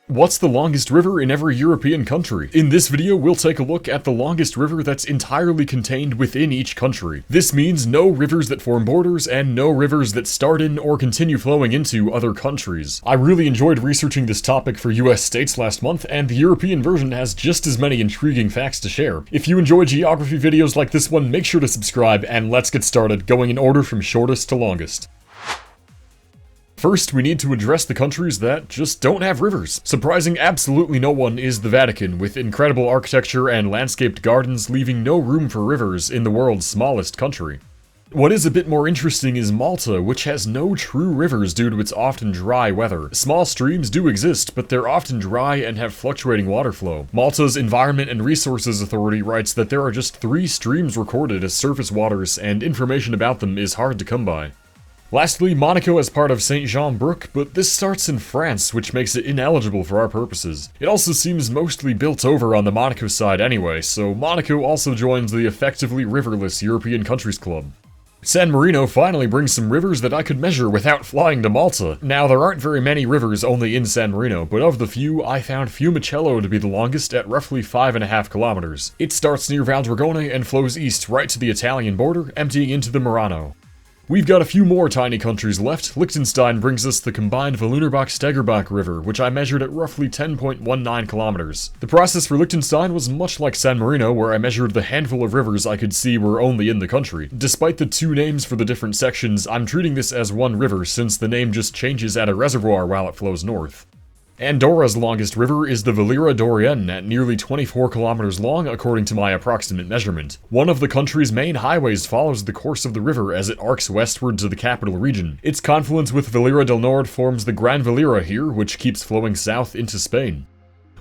What's the longest river in every European country? In this video, we'll take a look at the longest river that's entirely contained within each country. This means no rivers that form borders and no rivers that start in or continue flowing into other countries. I really enjoyed researching this topic for US states last month, and the European version has just as many intriguing facts to share. If you enjoy geography videos like this one, make sure to subscribe, and let's get started, going in order from shortest to longest. First, we need to address the countries that just don't have rivers. Surprising absolutely no one is the Vatican, with incredible architecture and landscaped gardens leaving no room for rivers in the world's smallest country. What is a bit more interesting is Malta, which has no true rivers due to its often dry weather. Small streams do exist, but they're often dry and have fluctuating water flow. Malta's Environment and Resources Authority writes that there are just 3 streams recorded as surface waters, and information about them is hard to come by. Lastly, Monaco is part of Saint-Jean-Brook, but this starts in France, which makes it ineligible for our purposes. It also seems mostly built over on the Monaco side anyway, so Monaco also joins the effectively riverless European countries club. San Marino finally brings some rivers that I could measure without flying to Malta. Now, there aren't very many rivers only in San Marino, but of the few, I found Fiumicello to be the longest at roughly 5.5 kilometers. It starts near Valdragone and flows east right to the Italian border, emptying into the Marano. We've got a few more tiny countries left. Liechtenstein brings us the combined Vallunarbach-Stegerbach River, which I measured at roughly 10.19 kilometers. The process for Liechtenstein was much like San Marino, where I measured the handful of rivers I could see were only in the country. Despite the 2 names for the different sections, I'm treating this as one river since the name just changes at a reservoir while it flows north. Andorra's longest river is the Valira d'Orient at nearly 24 kilometers long according to my approximate measurement. One of the country's main highways follows the course of the river as it arcs westward to the capital region. Its confluence with Valira del Nord forms the Gran Valira here, which keeps flowing south into Spain.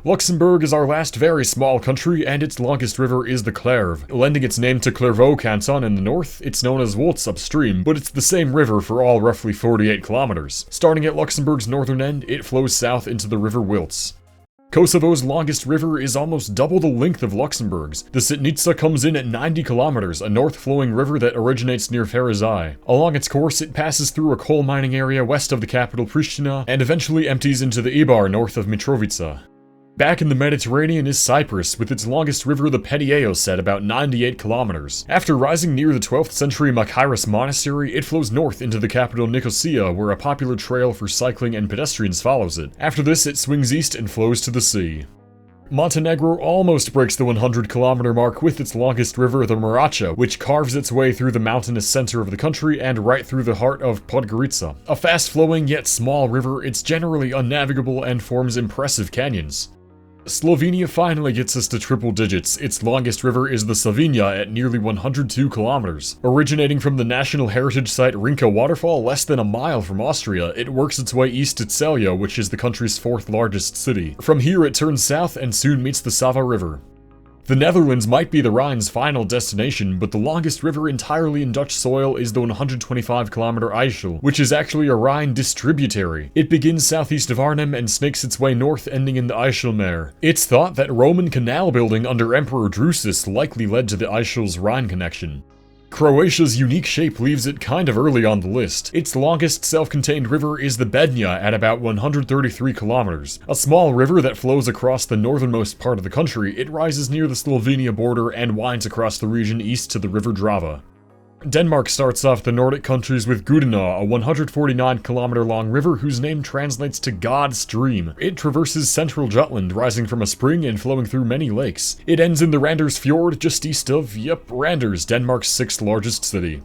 Luxembourg is our last very small country, and its longest river is the Clerve. Lending its name to Clairvaux canton in the north, it's known as Wotz upstream, but it's the same river for all roughly 48 kilometers. Starting at Luxembourg's northern end, it flows south into the river Wiltz. Kosovo's longest river is almost double the length of Luxembourg's. The Sitnica comes in at 90 kilometers, a north-flowing river that originates near Ferizaj. Along its course, it passes through a coal mining area west of the capital Pristina, and eventually empties into the Ibar north of Mitrovica. Back in the Mediterranean is Cyprus, with its longest river the Pedieos at about 98 kilometers. After rising near the 12th century Machaerus monastery, it flows north into the capital Nicosia, where a popular trail for cycling and pedestrians follows it. After this, it swings east and flows to the sea. Montenegro almost breaks the 100-kilometer mark with its longest river, the Moracha, which carves its way through the mountainous center of the country and right through the heart of Podgorica. A fast-flowing yet small river, it's generally unnavigable and forms impressive canyons. Slovenia finally gets us to triple digits. Its longest river is the Savinja at nearly 102 kilometers. Originating from the National Heritage Site Rinka waterfall less than a mile from Austria, it works its way east to Celje, which is the country's 4th largest city. From here it turns south and soon meets the Sava River. The Netherlands might be the Rhine's final destination, but the longest river entirely in Dutch soil is the 125-kilometer IJssel, which is actually a Rhine distributary. It begins southeast of Arnhem and snakes its way north, ending in the IJsselmeer. It's thought that Roman canal building under Emperor Drusus likely led to the IJssel's Rhine connection. Croatia's unique shape leaves it kind of early on the list. Its longest self-contained river is the Bednja at about 133 kilometers. A small river that flows across the northernmost part of the country, it rises near the Slovenia border and winds across the region east to the river Drava. Denmark starts off the Nordic countries with Gudena, a 149-kilometer long river whose name translates to God's Stream. It traverses central Jutland, rising from a spring and flowing through many lakes. It ends in the Randers Fjord just east of, Randers, Denmark's 6th largest city.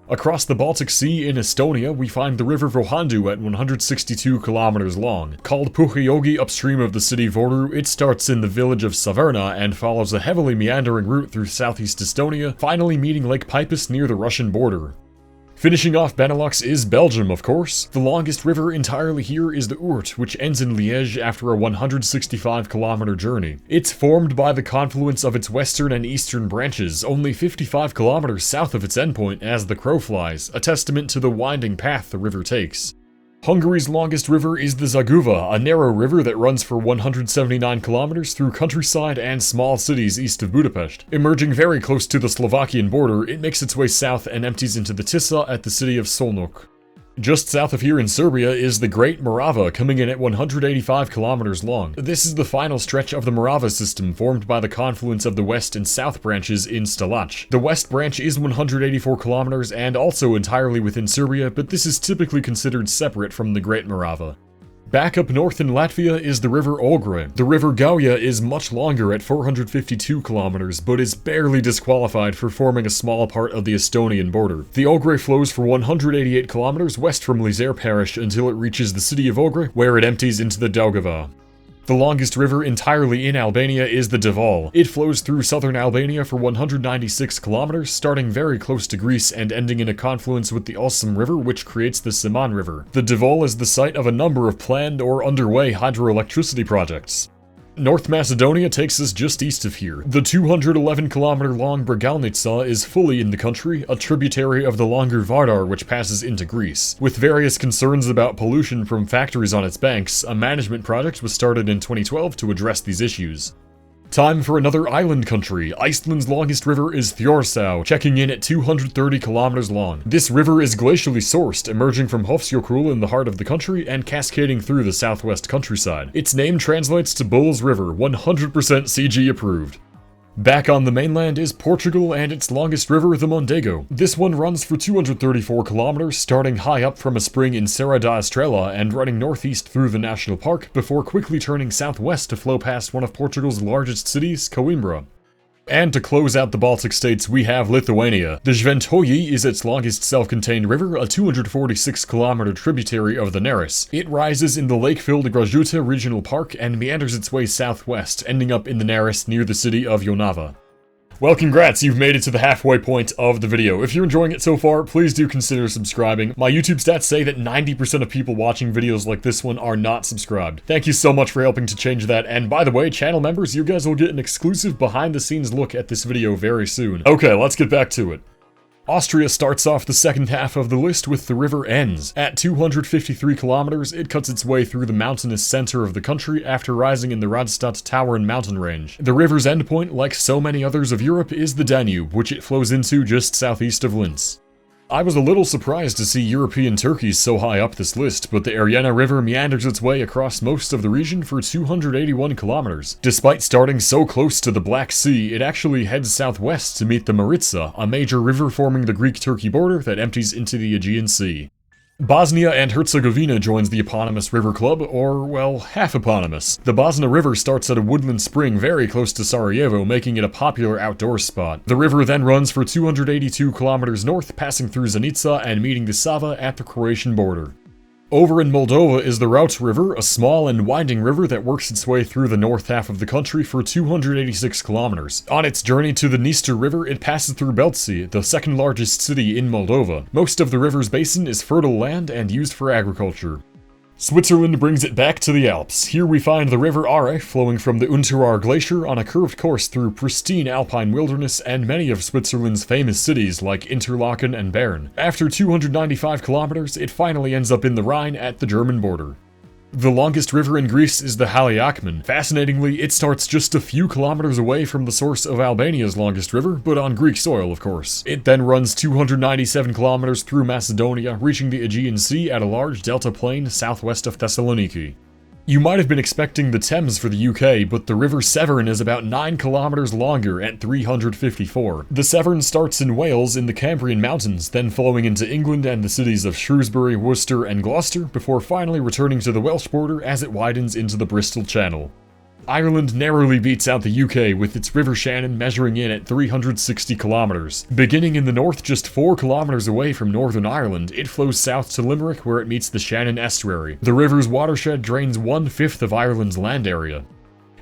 Across the Baltic Sea in Estonia, we find the river Vohandu at 162 kilometers long. Called Puhjogi upstream of the city Voru, it starts in the village of Saverna and follows a heavily meandering route through southeast Estonia, finally meeting Lake Peipus near the Russian border. Finishing off Benelux is Belgium, of course. The longest river entirely here is the Oert, which ends in Liège after a 165-kilometer journey. It's formed by the confluence of its western and eastern branches, only 55 kilometers south of its endpoint as the crow flies, a testament to the winding path the river takes. Hungary's longest river is the Zaguva, a narrow river that runs for 179 kilometers through countryside and small cities east of Budapest. Emerging very close to the Slovakian border, it makes its way south and empties into the Tisa at the city of Szolnok. Just south of here in Serbia is the Great Morava, coming in at 185 kilometers long. This is the final stretch of the Morava system, formed by the confluence of the west and south branches in Stalac. The west branch is 184 kilometers and also entirely within Serbia, but this is typically considered separate from the Great Morava. Back up north in Latvia is the river Ogre. The river Gauja is much longer at 452 kilometers, but is barely disqualified for forming a small part of the Estonian border. The Ogre flows for 188 kilometers west from Lizer parish until it reaches the city of Ogre, where it empties into the Daugava. The longest river entirely in Albania is the Deval. It flows through southern Albania for 196 kilometers, starting very close to Greece and ending in a confluence with the Osum River, which creates the Seman River. The Deval is the site of a number of planned or underway hydroelectricity projects. North Macedonia takes us just east of here. The 211-kilometer-long Bregalnica is fully in the country, a tributary of the longer Vardar which passes into Greece. With various concerns about pollution from factories on its banks, a management project was started in 2012 to address these issues. Time for another island country. Iceland's longest river is Þjórsá, checking in at 230 kilometers long. This river is glacially sourced, emerging from Hofsjökull in the heart of the country and cascading through the southwest countryside. Its name translates to Bull's River, 100% CG approved. Back on the mainland is Portugal and its longest river, the Mondego. This one runs for 234 kilometers, starting high up from a spring in Serra da Estrela and running northeast through the national park before quickly turning southwest to flow past one of Portugal's largest cities, Coimbra. And to close out the Baltic states, we have Lithuania. The Šventoji is its longest self-contained river, a 246-kilometer tributary of the Neris. It rises in the lake-filled Gražutė Regional Park and meanders its way southwest, ending up in the Neris near the city of Jonava. Well, congrats, you've made it to the halfway point of the video. If you're enjoying it so far, please do consider subscribing. My YouTube stats say that 90% of people watching videos like this one are not subscribed. Thank you so much for helping to change that, and by the way, channel members, you guys will get an exclusive behind-the-scenes look at this video very soon. Okay, let's get back to it. Austria starts off the second half of the list with the river Enns. At 253 kilometers, it cuts its way through the mountainous center of the country after rising in the Radstadt Tauern mountain range. The river's endpoint, like so many others of Europe, is the Danube, which it flows into just southeast of Linz. I was a little surprised to see European Turkey so high up this list, but the Ariana River meanders its way across most of the region for 281 kilometers. Despite starting so close to the Black Sea, it actually heads southwest to meet the Maritsa, a major river forming the Greek-Turkey border that empties into the Aegean Sea. Bosnia and Herzegovina joins the eponymous river club, or, well, half-eponymous. The Bosna River starts at a woodland spring very close to Sarajevo, making it a popular outdoor spot. The river then runs for 282 kilometers north, passing through Zenica and meeting the Sava at the Croatian border. Over in Moldova is the Raut River, a small and winding river that works its way through the north half of the country for 286 kilometers. On its journey to the Dniester River, it passes through Belci, the second largest city in Moldova. Most of the river's basin is fertile land and used for agriculture. Switzerland brings it back to the Alps. Here we find the river Aare flowing from the Unteraar Glacier on a curved course through pristine alpine wilderness and many of Switzerland's famous cities like Interlaken and Bern. After 295 kilometers, it finally ends up in the Rhine at the German border. The longest river in Greece is the Haliakmon. Fascinatingly, it starts just a few kilometers away from the source of Albania's longest river, but on Greek soil, of course. It then runs 297 kilometers through Macedonia, reaching the Aegean Sea at a large delta plain southwest of Thessaloniki. You might have been expecting the Thames for the UK, but the River Severn is about 9 kilometers longer at 354. The Severn starts in Wales in the Cambrian Mountains, then flowing into England and the cities of Shrewsbury, Worcester, and Gloucester, before finally returning to the Welsh border as it widens into the Bristol Channel. Ireland narrowly beats out the UK with its River Shannon measuring in at 360 kilometers. Beginning in the north just 4 kilometers away from Northern Ireland, it flows south to Limerick where it meets the Shannon Estuary. The river's watershed drains 1/5 of Ireland's land area.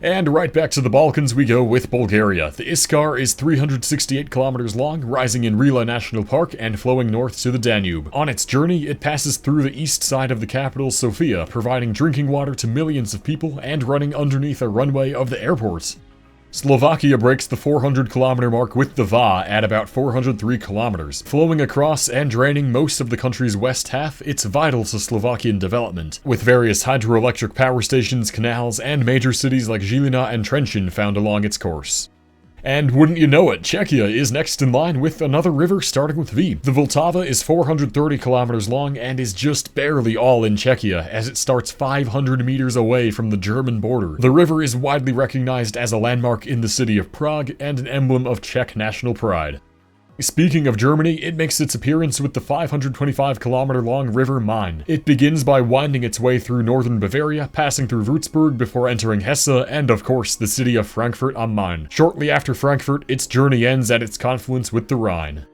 And right back to the Balkans we go with Bulgaria. The Iskar is 368 kilometers long, rising in Rila National Park and flowing north to the Danube. On its journey, it passes through the east side of the capital, Sofia, providing drinking water to millions of people and running underneath a runway of the airport. Slovakia breaks the 400-kilometer mark with the Va at about 403 kilometers. Flowing across and draining most of the country's west half, it's vital to Slovakian development, with various hydroelectric power stations, canals, and major cities like Žilina and Trenčín found along its course. And wouldn't you know it, Czechia is next in line with another river starting with V. The Vltava is 430 kilometers long and is just barely all in Czechia, as it starts 500 meters away from the German border. The river is widely recognized as a landmark in the city of Prague and an emblem of Czech national pride. Speaking of Germany, it makes its appearance with the 525-kilometer-long River Main. It begins by winding its way through northern Bavaria, passing through Würzburg before entering Hesse, and of course, the city of Frankfurt am Main. Shortly after Frankfurt, its journey ends at its confluence with the Rhine.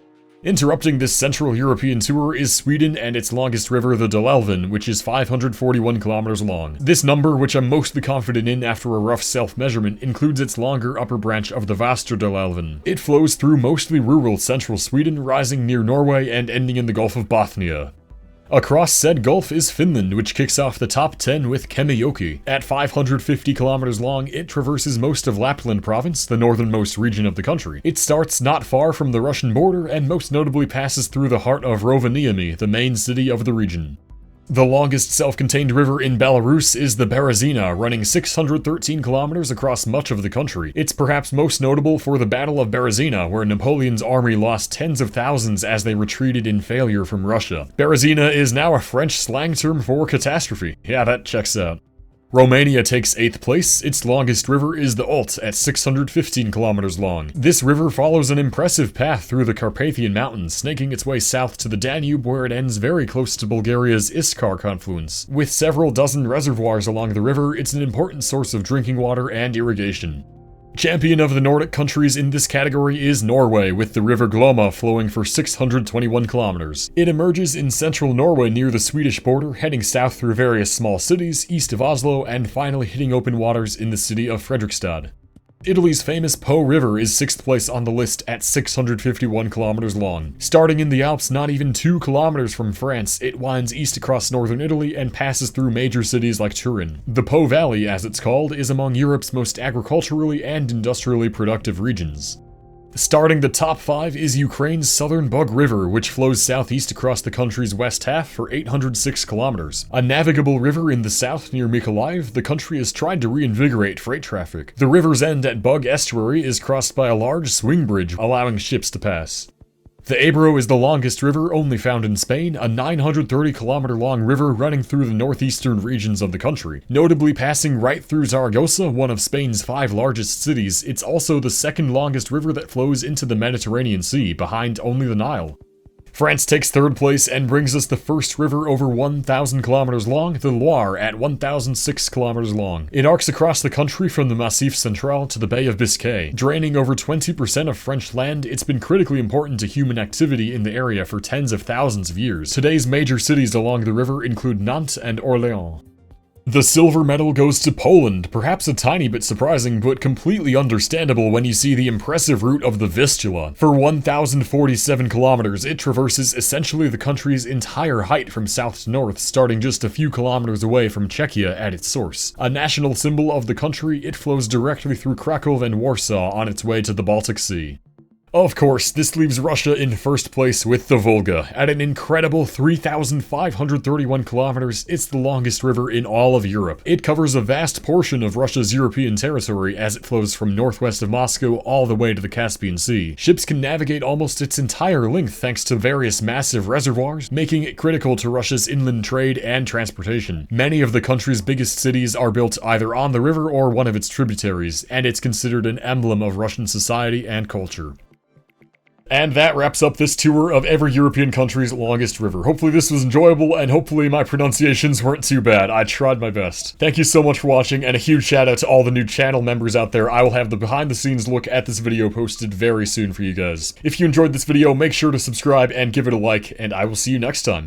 Interrupting this Central European tour is Sweden and its longest river, the Dalälven, which is 541 kilometers long. This number, which I'm mostly confident in after a rough self-measurement, includes its longer upper branch of the Västerdalälven. It flows through mostly rural central Sweden, rising near Norway and ending in the Gulf of Bothnia. Across said gulf is Finland, which kicks off the top 10 with Kemijoki. At 550 kilometers long, it traverses most of Lapland province, the northernmost region of the country. It starts not far from the Russian border and most notably passes through the heart of Rovaniemi, the main city of the region. The longest self-contained river in Belarus is the Berezina, running 613 kilometers across much of the country. It's perhaps most notable for the Battle of Berezina, where Napoleon's army lost tens of thousands as they retreated in failure from Russia. Berezina is now a French slang term for catastrophe. Yeah, that checks out. Romania takes 8th place. Its longest river is the Olt at 615 kilometers long. This river follows an impressive path through the Carpathian Mountains, snaking its way south to the Danube where it ends very close to Bulgaria's Iskar confluence. With several dozen reservoirs along the river, it's an important source of drinking water and irrigation. Champion of the Nordic countries in this category is Norway, with the river Glomma flowing for 621 kilometers. It emerges in central Norway near the Swedish border, heading south through various small cities, east of Oslo, and finally hitting open waters in the city of Fredrikstad. Italy's famous Po River is 6th place on the list at 651 kilometers long. Starting in the Alps not even 2 kilometers from France, it winds east across northern Italy and passes through major cities like Turin. The Po Valley, as it's called, is among Europe's most agriculturally and industrially productive regions. Starting the top 5 is Ukraine's Southern Bug River, which flows southeast across the country's west half for 806 kilometers. A navigable river in the south near Mykolaiv, the country has tried to reinvigorate freight traffic. The river's end at Bug Estuary is crossed by a large swing bridge, allowing ships to pass. The Ebro is the longest river, only found in Spain, a 930-kilometer-long river running through the northeastern regions of the country. Notably passing right through Zaragoza, one of Spain's 5 largest cities, it's also the second longest river that flows into the Mediterranean Sea, behind only the Nile. France takes 3rd place and brings us the first river over 1,000 kilometers long, the Loire, at 1,006 kilometers long. It arcs across the country from the Massif Central to the Bay of Biscay. Draining over 20% of French land, it's been critically important to human activity in the area for tens of thousands of years. Today's major cities along the river include Nantes and Orléans. The silver medal goes to Poland, perhaps a tiny bit surprising, but completely understandable when you see the impressive route of the Vistula. For 1,047 kilometers, it traverses essentially the country's entire height from south to north, starting just a few kilometers away from Czechia at its source. A national symbol of the country, it flows directly through Krakow and Warsaw on its way to the Baltic Sea. Of course, this leaves Russia in first place with the Volga. At an incredible 3,531 kilometers, it's the longest river in all of Europe. It covers a vast portion of Russia's European territory as it flows from northwest of Moscow all the way to the Caspian Sea. Ships can navigate almost its entire length thanks to various massive reservoirs, making it critical to Russia's inland trade and transportation. Many of the country's biggest cities are built either on the river or one of its tributaries, and it's considered an emblem of Russian society and culture. And that wraps up this tour of every European country's longest river. Hopefully this was enjoyable, and hopefully my pronunciations weren't too bad. I tried my best. Thank you so much for watching, and a huge shout out to all the new channel members out there. I will have the behind the scenes look at this video posted very soon for you guys. If you enjoyed this video, make sure to subscribe and give it a like, and I will see you next time.